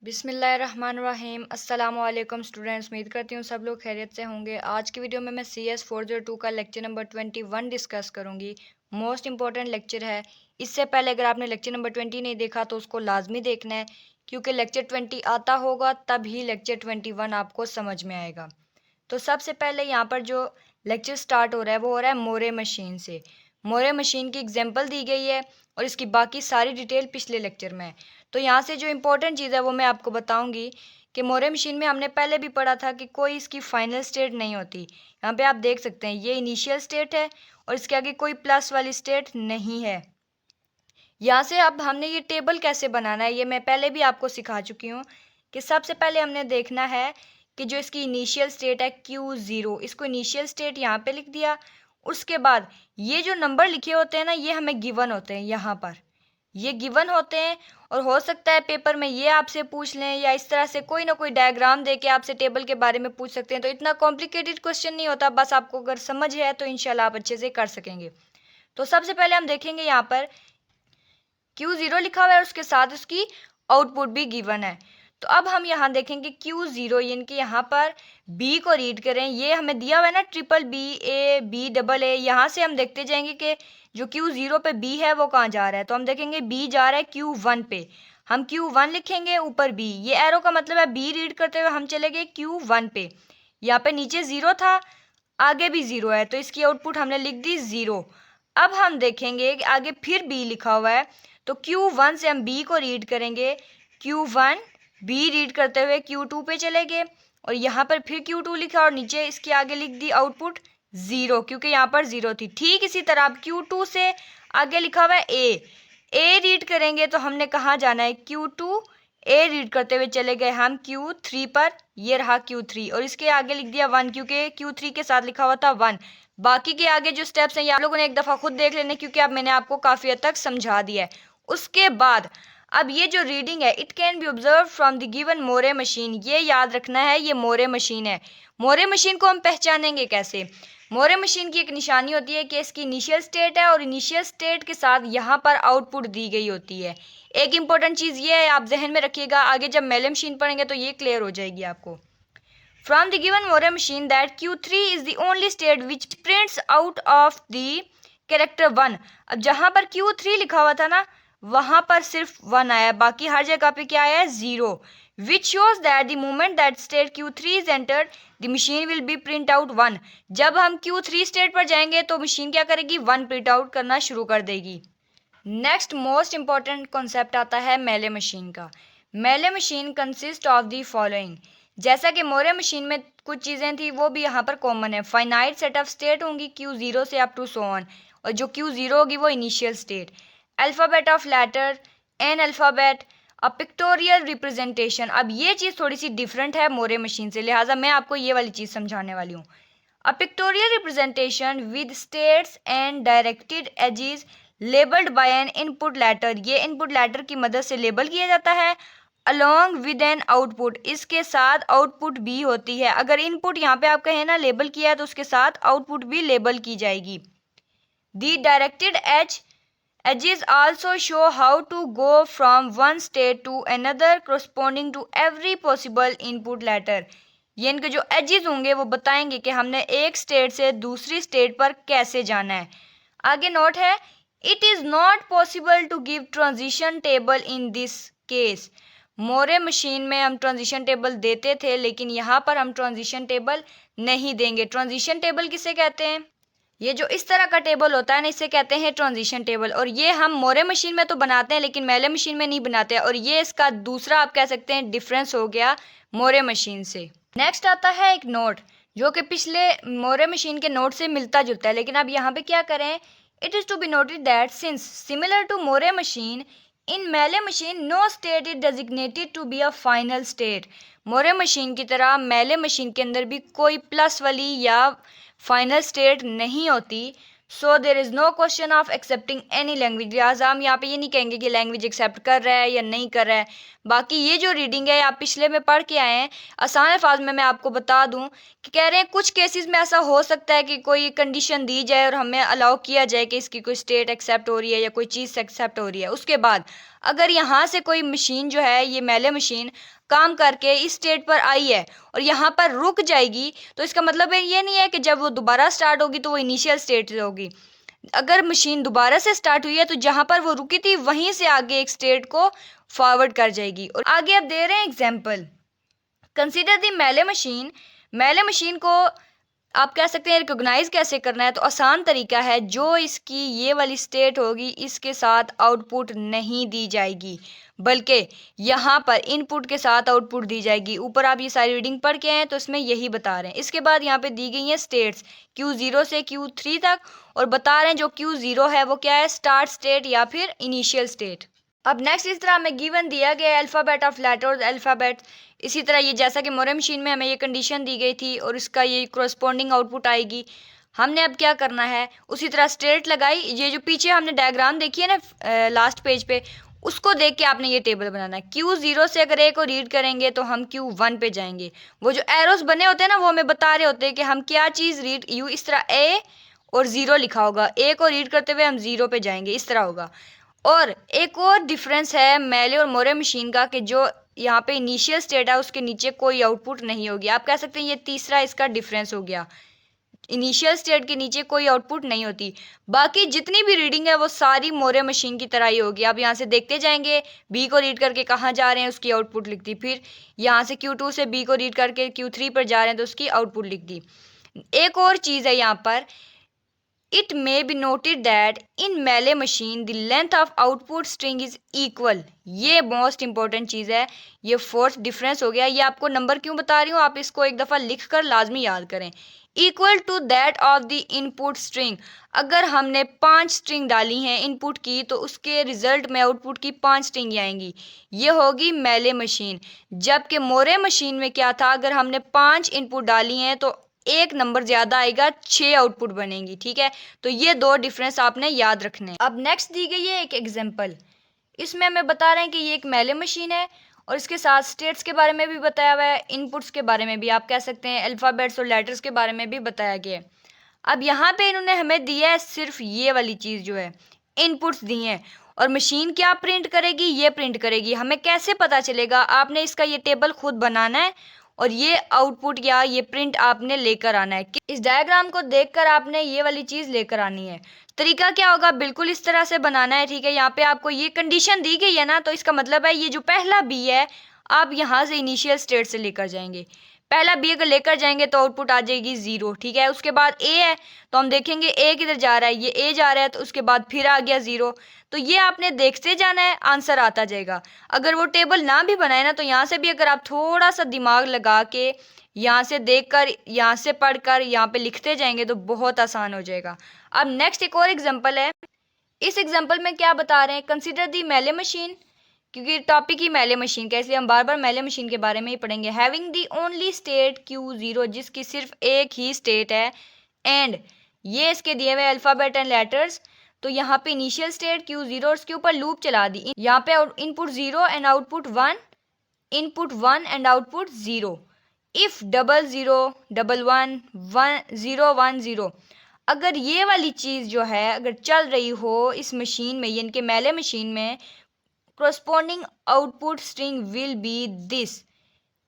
बिस्मिल्लाहिर्रहमानिर्रहीम। अस्सलाम वालेकुम स्टूडेंट्स, उम्मीद करती हूँ सब लोग खैरियत से होंगे। आज की वीडियो में मैं CS 402 का लेक्चर नंबर 21 डिस्कस करूँगी। मोस्ट इंपॉर्टेंट लेक्चर है। इससे पहले अगर आपने लेक्चर नंबर 20 नहीं देखा तो उसको लाजमी देखना है, क्योंकि लेक्चर 20 आता होगा तभी लेक्चर 21 आपको समझ में आएगा। तो सबसे पहले यहाँ पर जो लेक्चर स्टार्ट हो रहा है वो हो रहा है मोरे मशीन से। मोरे मशीन की एग्जांपल दी गई है और इसकी बाकी सारी डिटेल पिछले लेक्चर में है। तो यहाँ से जो इम्पोर्टेंट चीज़ है वो मैं आपको बताऊंगी कि मोरे मशीन में हमने पहले भी पढ़ा था कि कोई इसकी फाइनल स्टेट नहीं होती। यहाँ पे आप देख सकते हैं ये इनिशियल स्टेट है और इसके आगे कोई प्लस वाली स्टेट नहीं है। यहाँ से अब हमने ये टेबल कैसे बनाना है ये मैं पहले भी आपको सिखा चुकी हूँ कि सबसे पहले हमने देखना है कि जो इसकी इनिशियल स्टेट है Q0, इसको इनिशियल स्टेट यहाँ पे लिख दिया। उसके बाद ये जो नंबर लिखे होते हैं ना, ये हमें गिवन होते हैं, यहाँ पर ये गिवन होते हैं। और हो सकता है पेपर में ये आपसे पूछ लें या इस तरह से कोई ना कोई डायग्राम दे के आपसे टेबल के बारे में पूछ सकते हैं। तो इतना कॉम्प्लिकेटेड क्वेश्चन नहीं होता, बस आपको अगर समझ है तो इंशाल्लाह आप अच्छे से कर सकेंगे। तो सबसे पहले हम देखेंगे यहाँ पर Q0 लिखा हुआ है, उसके साथ उसकी आउटपुट भी गिवन है। तो अब हम यहाँ देखेंगे Q0 यानी कि यहाँ पर B को रीड करें। ये हमें दिया हुआ है ना, BBA यहाँ से हम देखते जाएंगे कि जो Q0 पे B है वो कहाँ जा रहा है। तो हम देखेंगे B जा रहा है Q1 पे, हम Q1 लिखेंगे, ऊपर B, ये एरो का मतलब है B रीड करते हुए हम चले गए Q1 पे। यहाँ पे नीचे 0 था, आगे भी 0 है, तो इसकी आउटपुट हमने लिख दी 0। अब हम देखेंगे कि आगे फिर B लिखा हुआ है, तो Q1 से हम B को रीड करेंगे, Q1 B रीड करते हुए Q2 पे चले गए और यहाँ पर फिर Q2 लिखा और नीचे इसके आगे लिख दी आउटपुट 0, क्योंकि यहाँ पर 0 थी। ठीक इसी तरह अब Q2 से आगे लिखा हुआ है A रीड करेंगे, तो हमने कहाँ जाना है, Q2 A रीड करते हुए चले गए हम Q3 पर, ये रहा Q3 और इसके आगे लिख दिया 1, क्योंकि Q3 के साथ लिखा हुआ था 1। बाकी के आगे जो स्टेप्स हैं ये आप लोगों ने एक दफ़ा खुद देख लेने, क्योंकि अब मैंने आपको काफ़ी हद तक समझा दिया है। उसके बाद अब ये जो रीडिंग है, it can be observe from the given Moore machine, ये याद रखना है ये मोरे मशीन है। मोरे मशीन को हम पहचानेंगे कैसे? मोरे मशीन की एक निशानी होती है कि इसकी इनिशियल स्टेट है और इनिशियल स्टेट के साथ यहाँ पर आउटपुट दी गई होती है। एक इंपॉर्टेंट चीज़ ये है, आप जहन में रखिएगा, आगे जब मेले मशीन पढ़ेंगे तो ये क्लियर हो जाएगी आपको। From the given Moore machine that Q3 is the only state which prints out of the character 1। अब जहाँ पर Q3 लिखा हुआ था ना, वहाँ पर सिर्फ 1 आया, बाकी हर जगह पे क्या आया है, 0। Which shows that the moment that state Q3 is entered, the machine will be print out 1। जब हम Q3 स्टेट पर जाएंगे तो मशीन क्या करेगी, 1 प्रिंट आउट करना शुरू कर देगी। नेक्स्ट मोस्ट इंपॉर्टेंट कॉन्सेप्ट आता है मेले मशीन का। मेले machine consist of the following. जैसा कि मोरे मशीन में कुछ चीज़ें थी वो भी यहाँ पर कॉमन है। फाइनाइट सेट ऑफ स्टेट होंगी Q0 से अप टू सो ऑन, और जो Q0 होगी वो initial state. Alphabet of letter, an alphabet, a pictorial representation. अब ये चीज़ थोड़ी सी डिफरेंट है मोरे मशीन से, लिहाजा मैं आपको ये वाली चीज़ समझाने वाली हूँ। A pictorial representation with states and directed edges labelled by an input letter, ये इनपुट लेटर की मदद से लेबल किया जाता है। अलॉन्ग विद एन आउटपुट, इसके साथ आउटपुट भी होती है। अगर इनपुट यहाँ पे आप कहें ना लेबल किया है तो उसके साथ आउटपुट भी लेबल की जाएगी। दी directed edges also show how to go from one state to another corresponding to every possible input letter। ये इनके जो एजेस होंगे वो बताएंगे कि हमने एक स्टेट से दूसरी स्टेट पर कैसे जाना है। आगे नोट है, it is not possible to give transition table in this case. Moore machine में हम ट्रांजिशन टेबल देते थे, लेकिन यहाँ पर हम ट्रांजिशन टेबल नहीं देंगे। ट्रांजिशन टेबल किसे कहते हैं? ये जो इस तरह का टेबल होता है ना, इसे कहते हैं ट्रांजिशन टेबल। और ये हम मोरे मशीन में तो बनाते हैं लेकिन मेले मशीन में नहीं बनाते हैं, और ये इसका दूसरा आप कह सकते हैं डिफरेंस हो गया मोरे मशीन से। नेक्स्ट आता है एक नोट जो कि पिछले मोरे मशीन के नोट से मिलता जुलता है, लेकिन अब यहाँ पे क्या करें, it is to be noted that since similar to Moore machine in Mealy machine no state is designated to be a final state. Moore machine की तरह मेले मशीन के अंदर भी कोई प्लस वाली या फाइनल स्टेट नहीं होती। So there is no question of accepting any language, लिहाजा हम यहाँ पे ये नहीं कहेंगे कि लैंग्वेज एक्सेप्ट कर रहा है या नहीं कर रहा है। बाकी ये जो रीडिंग है आप पिछले में पढ़ के आए हैं, आसान अल्फाज में मैं आपको बता दूं कि कह रहे हैं कुछ केसेस में ऐसा हो सकता है कि कोई कंडीशन दी जाए और हमें अलाउ किया जाए कि इसकी कोई स्टेट एक्सेप्ट हो रही है या कोई चीज़ एक्सेप्ट हो रही है। उसके बाद अगर यहाँ से कोई मशीन जो है, ये मेले मशीन काम करके इस स्टेट पर आई है और यहाँ पर रुक जाएगी, तो इसका मतलब ये नहीं है कि जब वो दोबारा स्टार्ट होगी तो वो इनिशियल स्टेट होगी। अगर मशीन दोबारा से स्टार्ट हुई है तो जहाँ पर वो रुकी थी वहीं से आगे एक स्टेट को फॉरवर्ड कर जाएगी। और आगे अब दे रहे हैं एग्जाम्पल। कंसिडर दी मेले मशीन। मेले मशीन को आप कह सकते हैं रिकॉग्नाइज कैसे करना है, तो आसान तरीका है, जो इसकी ये वाली स्टेट होगी इसके साथ आउटपुट नहीं दी जाएगी, बल्कि यहाँ पर इनपुट के साथ आउटपुट दी जाएगी। ऊपर आप ये सारी रीडिंग पढ़ के हैं तो इसमें यही बता रहे हैं। इसके बाद यहाँ पे दी गई हैं स्टेट्स Q0 से Q3 तक, और बता रहे हैं जो Q0 है वो क्या है, स्टार्ट स्टेट या फिर इनिशियल स्टेट। अब नेक्स्ट इस तरह हमें गिवन दिया गया अल्फ़ाबेट ऑफ लेटर्स अल्फ़ाबेट। इसी तरह ये जैसा कि मोरे मशीन में हमें ये कंडीशन दी गई थी और इसका ये कोरस्पॉन्डिंग आउटपुट आएगी। हमने अब क्या करना है, उसी तरह स्टेट लगाई। ये जो पीछे हमने डायग्राम देखी है ना लास्ट पेज पे, उसको देख के आपने ये टेबल बनाना है। Q0 से अगर ए को रीड करेंगे तो हम Q1 पे जाएंगे। वो जो एरोस बने होते हैं ना, वो हमें बता रहे होते हैं कि हम क्या चीज़ रीड, यू इस तरह ए और 0 लिखा होगा, ए को रीड करते हुए हम 0 पे जाएंगे, इस तरह होगा। और एक और डिफरेंस है मेले और मोरे मशीन का कि जो यहाँ पे इनिशियल स्टेट है उसके नीचे कोई आउटपुट नहीं होगी। आप कह सकते हैं ये तीसरा इसका डिफरेंस हो गया, इनिशियल स्टेट के नीचे कोई आउटपुट नहीं होती। बाकी जितनी भी रीडिंग है वो सारी मोरे मशीन की तरह ही होगी। आप यहाँ से देखते जाएंगे, बी को रीड करके कहाँ जा रहे हैं उसकी आउटपुट लिख दी, फिर यहाँ से Q2 से बी को रीड करके Q3 पर जा रहे हैं तो उसकी आउटपुट लिख दी। एक और चीज़ है यहाँ पर, it may be noted that in melee machine the length of output string is equal। ये मोस्ट इंपॉर्टेंट चीज़ है, ये फोर्थ डिफरेंस हो गया। ये आपको नंबर क्यों बता रही हूँ, आप इसको एक दफ़ा लिख कर लाजमी याद करें। Equal to that of the input string. अगर हमने 5 स्ट्रिंग डाली हैं इनपुट की, तो उसके रिजल्ट में आउटपुट की 5 स्ट्रिंग आएंगी। ये होगी मेले मशीन। जबकि मोरे मशीन में क्या था, अगर हमने 5 इनपुट डाली हैं तो एक नंबर ज़्यादा आएगा, 6 आउटपुट बनेंगी। ठीक है, तो ये दो डिफरेंस आपने याद रखने हैं। अब नेक्स्ट दी गई है एक एग्जांपल। इसमें हमें बता रहे हैं कि ये एक मेले मशीन है और इसके साथ स्टेट्स के बारे में भी बताया हुआ है, इनपुट्स के बारे में भी, आप कह सकते हैं अल्फ़ाबेट्स और लेटर्स के बारे में भी बताया गया है। अब यहाँ पे इन्होंने हमें दिया है सिर्फ ये वाली चीज़ जो है, इनपुट्स दी हैं, और मशीन क्या प्रिंट करेगी, ये प्रिंट करेगी। हमें कैसे पता चलेगा, आपने इसका ये टेबल खुद बनाना है और ये आउटपुट या ये प्रिंट आपने लेकर आना है। इस डायग्राम को देखकर आपने ये वाली चीज़ लेकर आनी है। तरीका क्या होगा, बिल्कुल इस तरह से बनाना है। ठीक है, यहाँ पे आपको ये कंडीशन दी गई है ना, तो इसका मतलब है ये जो पहला बी है आप यहाँ से इनिशियल स्टेट से लेकर जाएंगे। पहला बी अगर लेकर जाएंगे तो आउटपुट आ जाएगी 0। ठीक है, उसके बाद ए है तो हम देखेंगे ए किधर जा रहा है, ये ए जा रहा है, तो उसके बाद फिर आ गया 0। तो ये आपने देखते जाना है, आंसर आता जाएगा। अगर वो टेबल ना भी बनाए ना, तो यहाँ से भी अगर आप थोड़ा सा दिमाग लगा के यहाँ से देखकर, यहाँ से पढ़कर, यहाँ पे लिखते जाएंगे तो बहुत आसान हो जाएगा। अब नेक्स्ट एक और एग्जाम्पल है। इस एग्जाम्पल में क्या बता रहे हैं, कंसिडर दी मेले मशीन, क्योंकि टॉपिक ही मेले मशीन का, इसलिए हम बार बार मेले मशीन के बारे में ही पढ़ेंगे। Having the only state Q0, जिसकी सिर्फ एक ही स्टेट है, एंड ये इसके दिए हुए अल्फ़ाबेट एंड लेटर्स। तो यहाँ पे इनिशियल स्टेट Q0 और उसके ऊपर लूप चला दी। यहाँ पे input 0 and output 1, input 1 and output 0। If 00 11 0 1 0, अगर ये वाली चीज़ जो है अगर चल रही हो इस मशीन में, यानी कि मेले मशीन में, corresponding output string will be this।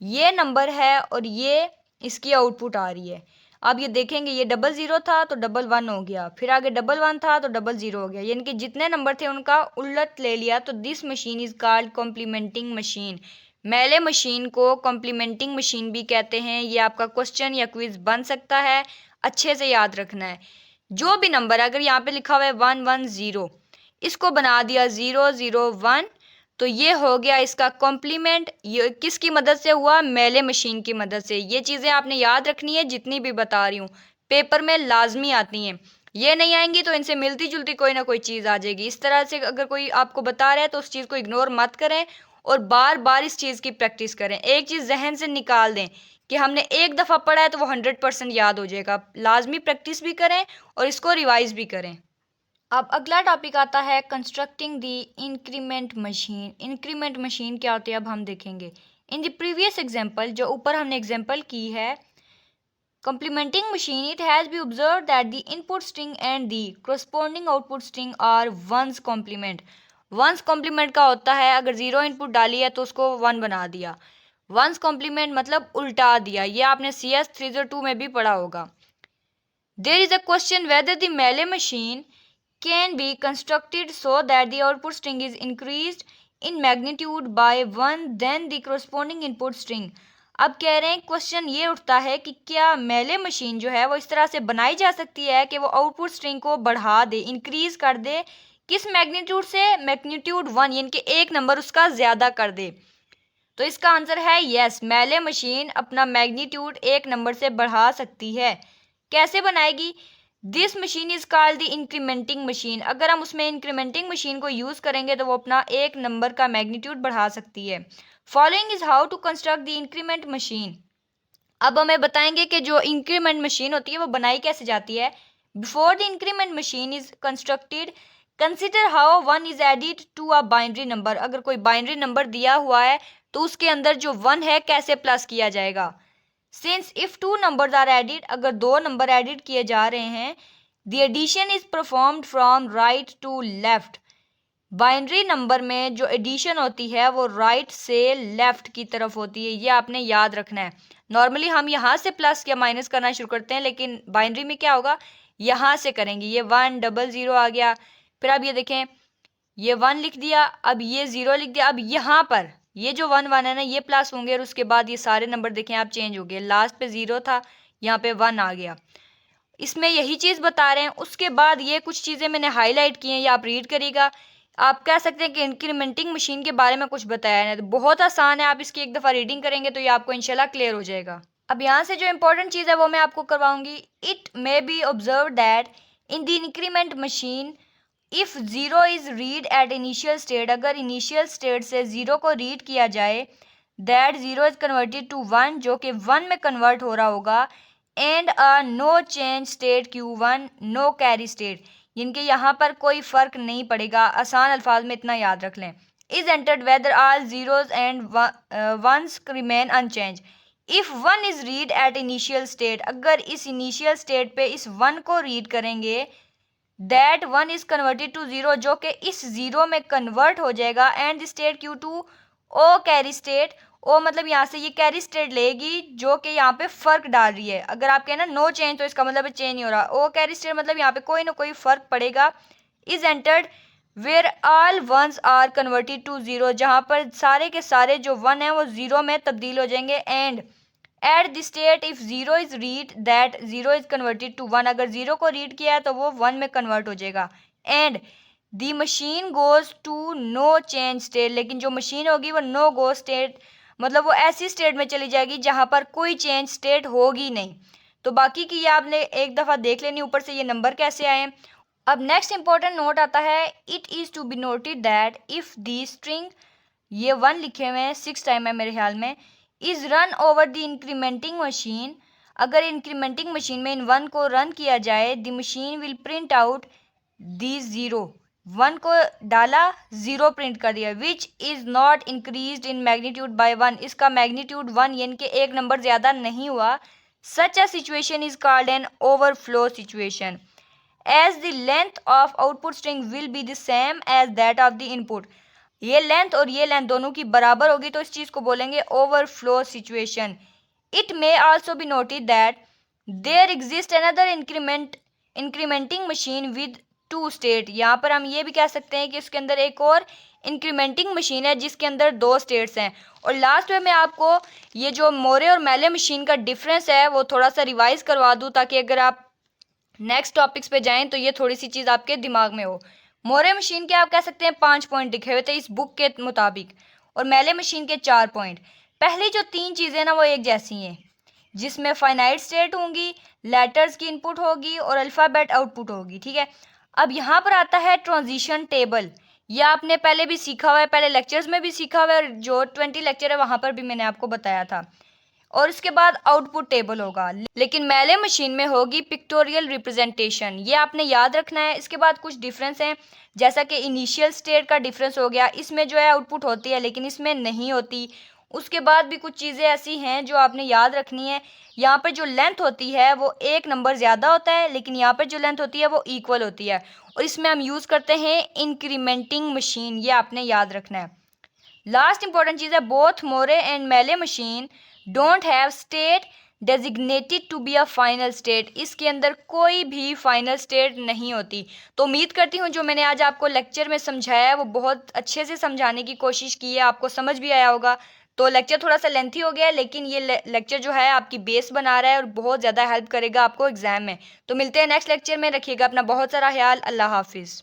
ये नंबर है और ये इसकी आउटपुट आ रही है। अब ये देखेंगे, ये 00 था तो 11 हो गया, फिर आगे 11 था तो 00 हो गया, यानी कि जितने नंबर थे उनका उलट ले लिया। तो this machine is called complementing machine. Mealy machine को कॉम्प्लीमेंटिंग मशीन भी कहते हैं। ये आपका क्वेश्चन या क्विज बन सकता है, अच्छे से याद रखना है। जो भी नंबर अगर यहाँ पे लिखा हुआ है 1 1 0, इसको बना दिया 0 0 1, तो ये हो गया इसका कॉम्प्लीमेंट। ये किसकी मदद से हुआ, मेले मशीन की मदद से। ये चीज़ें आपने याद रखनी है, जितनी भी बता रही हूँ पेपर में लाजमी आती हैं। ये नहीं आएंगी तो इनसे मिलती जुलती कोई ना कोई चीज़ आ जाएगी। इस तरह से अगर कोई आपको बता रहा है तो उस चीज़ को इग्नोर मत करें और बार बार इस चीज़ की प्रैक्टिस करें। एक चीज़ जहन से निकाल दें कि हमने एक दफ़ा पढ़ा है तो वो 100% याद हो जाएगा। लाजमी प्रैक्टिस भी करें और इसको रिवाइज भी करें। अब अगला टॉपिक आता है कंस्ट्रक्टिंग दी इंक्रीमेंट मशीन। इंक्रीमेंट मशीन क्या होती है अब हम देखेंगे। इन द प्रीवियस एग्जांपल, जो ऊपर हमने एग्जांपल की है, complementing machine, it has been observed that the input string and the corresponding output string are one's complement। One's complement का होता है अगर 0 इनपुट डाली है तो उसको 1 बना दिया। वंस कॉम्प्लीमेंट मतलब उल्टा दिया। ये आपने CS 302 में भी पढ़ा होगा। There is a question whether the Mealy machine can be constructed so that the output string is increased in magnitude by 1 then the corresponding input string। अब कह रहे हैं क्वेश्चन ये उठता है कि क्या मेले मशीन जो है वो इस तरह से बनाई जा सकती है कि वो आउटपुट स्ट्रिंग को बढ़ा दे, इंक्रीज कर दे। किस मैग्नीट्यूड से? मैग्नीट्यूड 1 यानी कि एक नंबर उसका ज़्यादा कर दे। तो इसका आंसर है यस, मेले मशीन अपना मैग्नीट्यूड एक नंबर से बढ़ा सकती है। कैसे बनाएगी? This machine is called the incrementing machine. अगर हम उसमें इंक्रीमेंटिंग मशीन को यूज करेंगे तो वो अपना एक नंबर का मैग्नीट्यूड बढ़ा सकती है। Following is how to construct the increment machine. अब हमें बताएंगे कि जो इंक्रीमेंट मशीन होती है वो बनाई कैसे जाती है। Before the increment machine is constructed consider how 1 is added to a binary number. अगर कोई बाइनरी नंबर दिया हुआ है तो उसके अंदर जो 1 है कैसे प्लस किया जाएगा। Since if 2 numbers are added, अगर 2 नंबर एडिड किए जा रहे हैं, the addition is performed from right to left. Binary number में जो एडिशन होती है वो राइट से लेफ्ट की तरफ होती है, ये आपने याद रखना है। नॉर्मली हम यहाँ से प्लस या माइनस करना शुरू करते हैं, लेकिन बाइनरी में क्या होगा, यहाँ से करेंगे। ये 100 आ गया, फिर अब ये देखें, ये 1 लिख दिया, अब ये 0 लिख दिया। अब यहाँ पर ये जो 1 1 है ना, ये प्लस होंगे और उसके बाद ये सारे नंबर देखें आप चेंज हो गए। लास्ट पे 0 था, यहाँ पे 1 आ गया। इसमें यही चीज़ बता रहे हैं। उसके बाद ये कुछ चीज़ें मैंने हाईलाइट की हैं, ये आप रीड करिएगा। आप कह सकते हैं कि इंक्रीमेंटिंग मशीन के बारे में कुछ बताया है, तो बहुत आसान है। आप इसकी एक दफ़ा रीडिंग करेंगे तो ये आपको इंशाल्लाह क्लियर हो जाएगा। अब यहाँ से जो इंपॉर्टेंट चीज़ है वो मैं आपको करवाऊंगी। It may be observe that in the increment machine if 0 is read at initial state, अगर इनिशियल स्टेट से 0 को रीड किया जाए, दैट 0 इज़ कन्वर्टेड टू 1, जो कि 1 में कन्वर्ट हो रहा होगा, and a no change state Q1 no carry state, यानी कि यहाँ पर कोई फ़र्क नहीं पड़ेगा। आसान अल्फाज में इतना याद रख लें। Is entered whether all zeros and ones remain unchange. If 1 is read at initial state, अगर इस इनिशियल स्टेट पे इस 1 को रीड करेंगे, दैट 1 इज कन्वर्टेड टू 0, जो कि इस 0 में कन्वर्ट हो जाएगा, and the state Q2 or carry state. ओ मतलब यहाँ से ये कैरी स्टेट लेगी जो कि यहाँ पे फर्क डाल रही है। अगर आप कहें ना नो चेंज तो इसका मतलब चेंज नहीं हो रहा। ओ कैरी स्टेट मतलब यहाँ पे कोई ना कोई फर्क पड़ेगा। Is entered where all ones are converted to 0, जहाँ पर सारे के सारे जो 1 है वो 0 में तब्दील हो जाएंगे। And at the state if 0 is read that 0 is converted to 1, अगर 0 को रीड किया है तो वो 1 में कन्वर्ट हो जाएगा। And the machine goes to no change state, लेकिन जो मशीन होगी वो नो गो स्टेट मतलब वो ऐसी स्टेट में चली जाएगी जहाँ पर कोई चेंज स्टेट होगी नहीं। तो बाकी की ये आपने एक दफ़ा देख लेनी ऊपर से ये नंबर कैसे आए। अब नेक्स्ट इंपॉर्टेंट नोट आता है, it is to be noted that if the string, ये 1 लिखे हुए हैं 6 टाइम है मेरे ख्याल में, is run over the incrementing machine, अगर इंक्रीमेंटिंग मशीन में इन 1 को रन किया जाए, the machine will print out the 0, 1 को डाला 0 प्रिंट कर दिया, which is not increase in magnitude by 1, इसका मैग्नीट्यूड 1 यानी कि एक नंबर ज़्यादा नहीं हुआ। Such a situation is called an overflow situation as the length of output string will be the same as that of the input. ये length और ये लेंथ दोनों की बराबर होगी तो इस चीज़ को बोलेंगे overflow situation. It may also be noted that there exist another incrementing machine with 2 state, यहाँ पर हम ये भी कह सकते हैं कि उसके अंदर एक और इंक्रीमेंटिंग मशीन है जिसके अंदर 2 स्टेट्स हैं। और लास्ट में मैं आपको ये जो मोरे और मेले मशीन का डिफरेंस है वो थोड़ा सा रिवाइज करवा दूँ, ताकि अगर आप नेक्स्ट टॉपिक्स पे जाएं तो ये थोड़ी सी चीज़ आपके दिमाग में हो। मोरे मशीन के आप कह सकते हैं 5 पॉइंट लिखे हुए थे इस बुक के मुताबिक, और मेले मशीन के 4 पॉइंट। पहली जो 3 चीज़ें ना वो एक जैसी हैं, जिसमें फाइनाइट स्टेट होंगी, लेटर्स की इनपुट होगी और अल्फ़ाबेट आउटपुट होगी। ठीक है, अब यहाँ पर आता है ट्रांजिशन टेबल। यह आपने पहले भी सीखा हुआ है, पहले लेक्चर्स में भी सीखा हुआ है, और जो 20 लेक्चर है वहाँ पर भी मैंने आपको बताया था। और इसके बाद आउटपुट टेबल होगा, लेकिन मेले मशीन में होगी पिक्टोरियल रिप्रेजेंटेशन, ये आपने याद रखना है। इसके बाद कुछ डिफरेंस हैं, जैसा कि इनिशियल स्टेट का डिफरेंस हो गया, इसमें जो है आउटपुट होती है लेकिन इसमें नहीं होती। उसके बाद भी कुछ चीज़ें ऐसी हैं जो आपने याद रखनी है। यहाँ पर जो लेंथ होती है वो एक नंबर ज़्यादा होता है, लेकिन यहाँ पर जो लेंथ होती है वो इक्वल होती है, और इसमें हम यूज़ करते हैं इंक्रीमेंटिंग मशीन। ये आपने याद रखना है। लास्ट इंपॉर्टेंट चीज़ है, both Moore and Mealy machine don't have state designated to be a final state. इसके अंदर कोई भी फाइनल स्टेट नहीं होती। तो उम्मीद करती हूँ जो मैंने आज आपको लेक्चर में समझाया है वो बहुत अच्छे से समझाने की कोशिश की है, आपको समझ भी आया होगा। तो लेक्चर थोड़ा सा लेंथी हो गया है, लेकिन ये लेक्चर जो है आपकी बेस बना रहा है और बहुत ज़्यादा हेल्प करेगा आपको एग्जाम में। तो मिलते हैं नेक्स्ट लेक्चर में। रखिएगा अपना बहुत सारा ख्याल। अल्लाह हाफिज़।